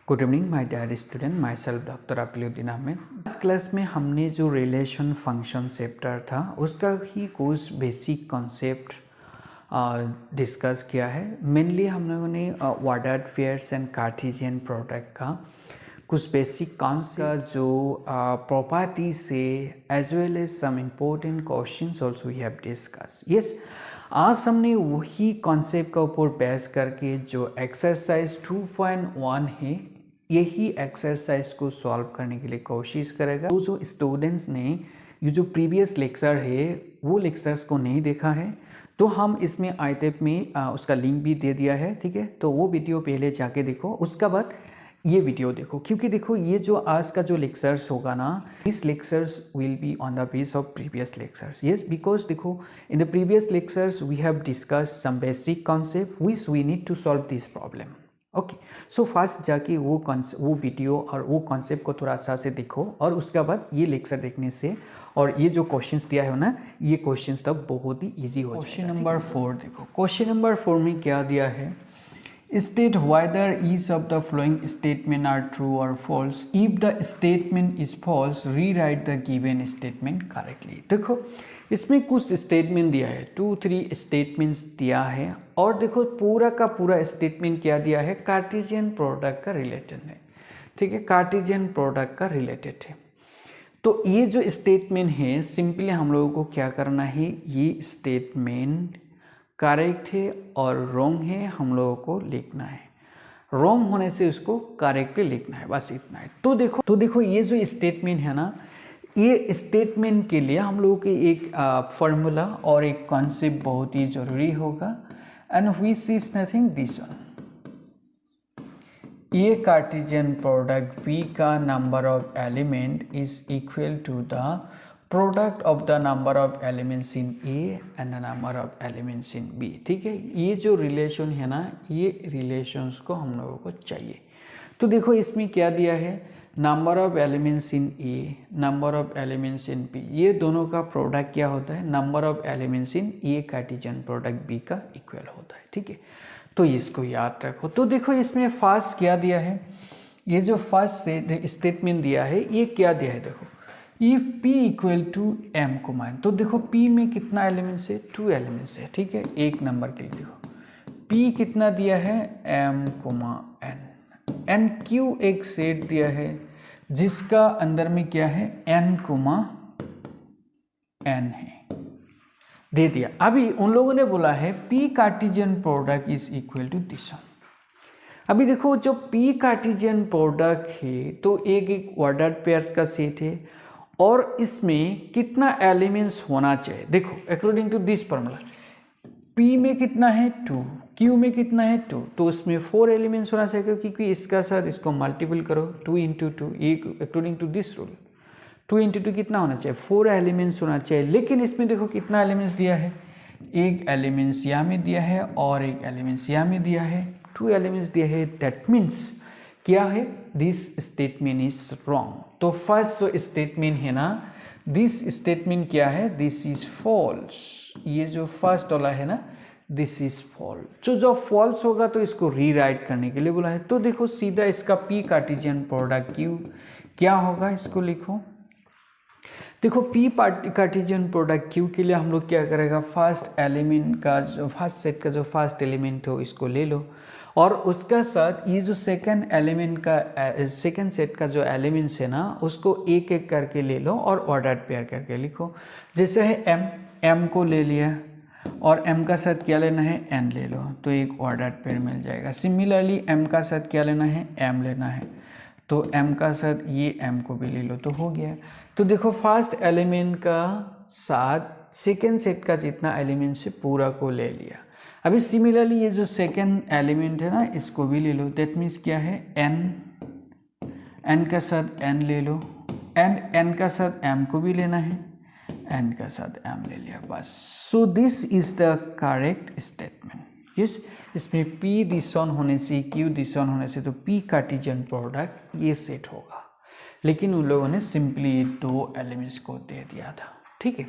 Good evening my dear student, myself doctor Akaliuddin Ahmed. इस class में हमने जो रिलेशन फंक्शन चैप्टर था उसका ही कुछ बेसिक कॉन्सेप्ट डिस्कस किया है। मेनली हम लोगों ने ordered pairs and Cartesian product का कुछ बेसिक कॉन्सेप्ट जो प्रॉपर्टी से as well as some important questions also we have discuss. Yes, आज हमने वही कॉन्सेप्ट का ऊपर बेस करके जो एक्सरसाइज 2.1 है यही एक्सरसाइज को सॉल्व करने के लिए कोशिश करेगा। तो जो स्टूडेंट्स ने ये जो प्रीवियस लेक्चर है वो लेक्चर्स को नहीं देखा है तो हम इसमें आई टैब में उसका लिंक भी दे दिया है, ठीक है। तो वो वीडियो पहले जाके देखो, उसका बाद ये वीडियो देखो, क्योंकि देखो ये जो आज का जो लेक्चर्स होगा ना, this lectures will be on the base of previous lectures. Yes, because देखो in the previous lectures we have discuss some basic concept which we need to solve this problem. Okay, so first जाके वो video और वो concept को थोड़ा अच्छा से देखो और उसके बाद ये लेक्चर देखने से और ये जो क्वेश्चंस दिया है ना, ये क्वेश्चंस तब बहुत ही इजी हो जाएगा। क्वेश्चन नंबर 4 देखो, क्वेश्चन नंबर 4 में क्या दिया है, state whether each of the following statement are true or false. If the statement is false, rewrite the given statement correctly. देखो इसमें कुछ स्टेटमेंट दिया है, 2-3 स्टेटमेंट्स दिया है और देखो पूरा का पूरा स्टेटमेंट क्या दिया है, कार्टेशियन प्रोडक्ट का रिलेटेड है, ठीक है, कार्टेशियन प्रोडक्ट का रिलेटेड है। तो ये जो स्टेटमेंट है सिंपली हम लोगों को क्या करना है, ये स्टेटमेंट करेक्ट है और रॉन्ग है हम लोगों को लिखना है, रॉन्ग होने से उसको करेक्टली लिखना है, बस इतना है। तो देखो ये जो स्टेटमेंट है ना, ये स्टेटमेंट के लिए हम लोगों के एक फार्मूला और एक कॉन्सेप्ट बहुत ही ज़रूरी होगा, and which is nothing this one. ये कार्टेशियन प्रोडक्ट P का number of element is equal to the product of the number of elements in A and the number of elements in B, ठीक है। ये जो relation है ना, ये relations को हम लोगों को चाहिए। तो देखो इसमें क्या दिया है, number of elements in A, number of elements in B, ये दोनों का प्रोडक्ट क्या होता है, number of elements in A Cartesian product B का इक्वल होता है, ठीक है। तो इसको याद रखो। तो देखो इसमें फर्स्ट क्या दिया है, ये जो फर्स्ट से स्टेटमेंट दिया है ये क्या दिया है, देखो if P equal to M को मान, तो देखो P में कितना एलिमेंट्स है, 2 एलिमेंट्स है, ठीक है। एक नंबर के लिए देखो P कितना दिया है, M, N, N Q एक सेट दिया है जिसका अंदर में क्या है, N, N है, दे दिया। अभी उन लोगों ने बोला है P Cartesian product is equal to this one. अभी देखो जो P कार्टेशियन प्रोडक्ट है तो एक ऑर्डर्ड पेयर्स का सेट है और इसमें कितना एलिमेंट्स होना चाहिए, देखो according to this formula P में कितना है 2, Q में कितना है 2, तो उसमें 4 एलिमेंट्स होना चाहिए, क्योंकि इसका साथ इसको मल्टीपल करो 2 × 2, एक अकॉर्डिंग टू दिस रूल 2 × 2 कितना होना चाहिए, 4 एलिमेंट्स होना चाहिए। लेकिन इसमें देखो कितना एलिमेंट्स दिया है, एक एलिमेंट्स यहाँ में दिया है और एक एलिमेंट्स यहाँ में दिया है, 2 एलिमेंट्स दिया है। दैट मीन्स क्या है, दिस स्टेटमेंट इज रॉन्ग। तो फर्स्ट जो स्टेटमेंट है ना, दिस स्टेटमेंट क्या है, दिस इज फॉल्स। ये जो फर्स्ट वाला है ना, दिस इज फॉल्स। जो फॉल्स होगा तो इसको रीराइट करने के लिए बोला है। तो देखो सीधा इसका P कार्टेशियन प्रोडक्ट Q क्या होगा, इसको लिखो। देखो P कार्टेशियन प्रोडक्ट Q के लिए हम लोग क्या करेगा, फर्स्ट एलिमेंट का जो फर्स्ट सेट का जो फर्स्ट एलिमेंट हो इसको ले लो और उसका साथ ये जो सेकंड एलिमेंट का सेकंड सेट का जो एलिमेंट्स है ना उसको एक एक करके ले लो और ऑर्डर्ड पेयर करके लिखो। जैसे है M को ले लिया और M का साथ क्या लेना है, N ले लो, तो एक ऑर्डर्ड पेयर मिल जाएगा। सिमिलरली M का साथ क्या लेना है, M लेना है, तो M का साथ ये M को भी ले लो, तो हो गया। तो देखो फर्स्ट एलिमेंट का साथ सेकेंड सेट का जितना एलिमेंट है पूरा को ले लिया। अभी सिमिलरली ये जो सेकेंड एलिमेंट है ना इसको भी ले लो। दैट मीन्स क्या है, N का साथ N ले लो, N का साथ M को भी लेना है, N का साथ M ले लिया, बस। So this is the correct statement. Yes, इसमें P दिस वन होने से, Q दिस वन होने से, तो P कार्टेशियन प्रोडक्ट ये सेट होगा। लेकिन उन लोगों ने सिंपली 2 एलिमेंट्स को दे दिया था, ठीक है।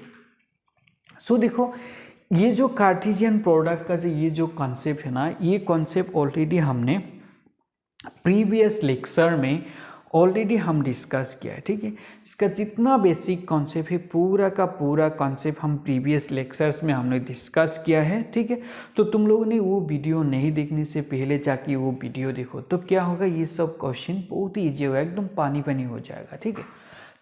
सो देखो ये जो कार्टेशियन प्रोडक्ट का जो ये जो कॉन्सेप्ट है ना, ये कॉन्सेप्ट ऑलरेडी हमने प्रीवियस लेक्चर में ऑलरेडी हम डिस्कस किया है, ठीक है। इसका जितना बेसिक कॉन्सेप्ट है पूरा का पूरा कॉन्सेप्ट हम प्रीवियस लेक्चर्स में हमने डिस्कस किया है, ठीक है। तो तुम लोगों ने वो वीडियो नहीं देखने से पहले जाके वो वीडियो देखो, तो क्या होगा, ये सब क्वेश्चन बहुत ही ईजी होगा, एकदम पानी पानी हो जाएगा, ठीक है।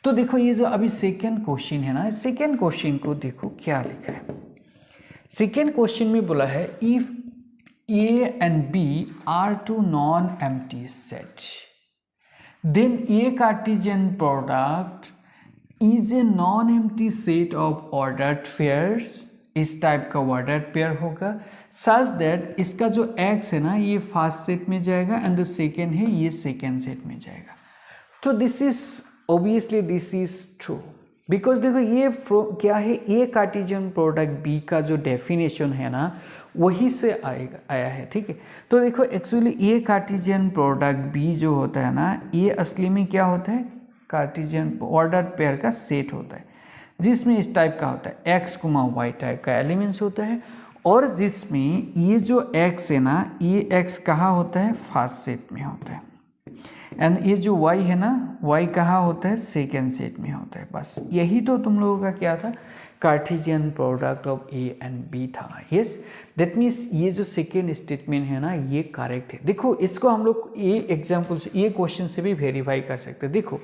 तो देखो ये जो अभी सेकेंड क्वेश्चन है ना, सेकेंड क्वेश्चन को देखो क्या लिखा है। सेकेंड क्वेश्चन में बोला है if A and B are two non-empty sets, then A Cartesian product is a non-empty set of ordered pairs, इस टाइप का ordered pair होगा, such that इसका जो x है ना ये फर्स्ट सेट में जाएगा एंड द सेकेंड है ये सेकेंड सेट में जाएगा। तो this is obviously this is true, because देखो ये क्या है, ए कार्टेशियन प्रोडक्ट बी का जो डेफिनेशन है ना वही से आया है, ठीक है। तो देखो एक्चुअली ए कार्टेशियन प्रोडक्ट बी जो होता है ना, ये असली में क्या होता है, कार्टेशियन ऑर्डर्ड पेयर का सेट होता है, जिसमें इस टाइप का होता है एक्स कुमा वाई टाइप का एलिमेंट्स होता है, और जिसमें ये जो एक्स है ना ये एक्स कहाँ होता है, फर्स्ट सेट में होता है, एंड ये जो y है ना y कहाँ होता है, सेकेंड सेट में होता है। बस यही तो तुम लोगों का क्या था, Cartesian product of a and b था। यस, दैट मीन्स ये जो सेकेंड स्टेटमेंट है ना ये करेक्ट है। देखो इसको हम लोग ये एग्जाम्पल से, ये क्वेश्चन से भी वेरीफाई कर सकते हैं। देखो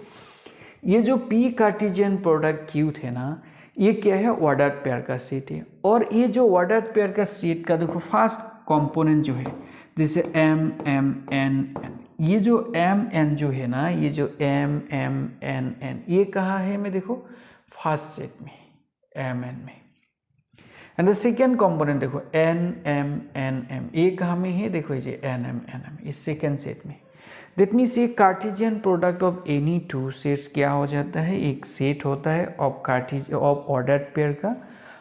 ये जो p कार्टेशियन प्रोडक्ट q थे ना ये क्या है, ऑर्डर्ड पेयर का सेट है, और ये जो ऑर्डर्ड पेयर का सेट का देखो फर्स्ट कंपोनेंट जो है जैसे m m n n, ये जो m n जो है ना, ये जो m m n n ये कहाँ है में देखो, फर्स्ट सेट में m n में, एंड द सेकेंड कंपोनेंट देखो n m n m ये कहाँ में है, देखो ये n m n m इस सेकेंड सेट में। दैट मीन्स ये Cartesian product of any two sets क्या हो जाता है, एक सेट होता है ऑफ ऑर्डर्ड पेयर का,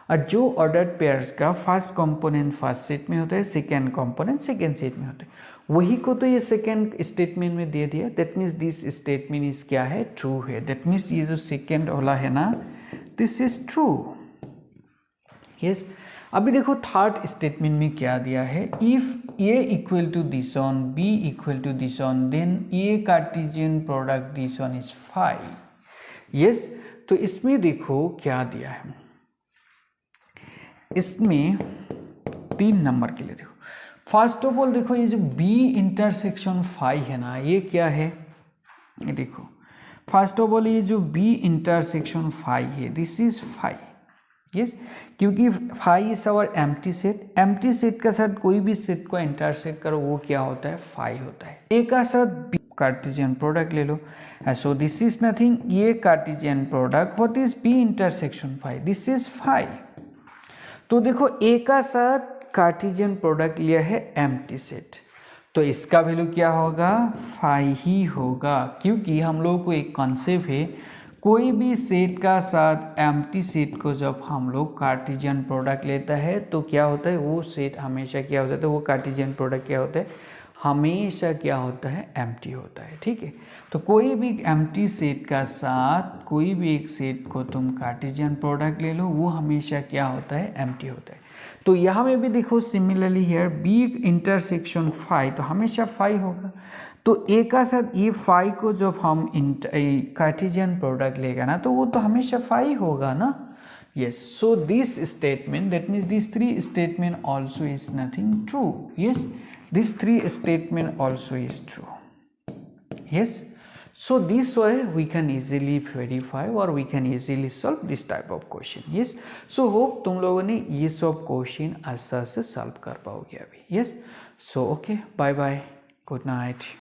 और जो ऑर्डर्ड पेयर्स का फर्स्ट कंपोनेंट फर्स्ट सेट में होता है, सेकेंड कंपोनेंट सेकेंड सेट में होता है, वही को तो ये सेकेंड स्टेटमेंट में दे दिया। That means this statement is क्या है, ट्रू है। दैट मीन्स ये जो सेकेंड वाला है ना दिस इज ट्रू। यस, अभी देखो थर्ड स्टेटमेंट में क्या दिया है, if A equal to this one B equal to this one then A Cartesian product this one is 5। Yes, तो इसमें देखो क्या दिया है, इसमें 3 नंबर के लिए देखो, फर्स्ट ऑफ ऑल देखो ये जो B इंटरसेक्शन 5 है ना ये क्या है, ये देखो फर्स्ट ऑफ ऑल ये जो B इंटरसेक्शन 5 है दिस इज 5। यस, क्योंकि 5 is our empty set, empty set का साथ कोई भी सेट को इंटरसेक्ट करो वो क्या होता है, 5 होता है। ए का साथ B कार्टेशियन प्रोडक्ट ले लो, सो दिस इज नथिंग, ये Cartesian product what is B intersection 5, this is 5। तो देखो ए का साथ कार्टेशियन प्रोडक्ट लिया है एम्प्टी सेट, तो इसका वैल्यू क्या होगा, 5 ही होगा, क्योंकि हम लोग को एक कॉन्सेप्ट है कोई भी सेट का साथ एम्प्टी सेट को जब हम लोग कार्टेशियन प्रोडक्ट लेता है तो क्या होता है, वो सेट हमेशा क्या हो जाता है, वो कार्टेशियन प्रोडक्ट क्या होता है, हमेशा क्या होता है, एम्प्टी होता है, ठीक है। तो कोई भी एम्प्टी सेट का साथ कोई भी एक सेट को तुम कार्टेशियन प्रोडक्ट ले लो वो हमेशा क्या होता है, एम्प्टी होता है। तो यहाँ में भी देखो सिमिलरली हियर B इंटरसेक्शन 5 तो हमेशा 5 होगा, तो ए का साथ ये 5 को जब हम कार्टेशियन प्रोडक्ट लेगा ना तो वो तो हमेशा 5 होगा ना। Yes, so this statement, that means these 3 statement also is nothing true. Yes, these 3 statement also is true. Yes, so this way we can easily verify or we can easily solve this type of question. Yes, so hope तुम लोगों ने ये सब question आसानी से solve कर पाओगे अभी. Yes, so okay, bye bye, good night.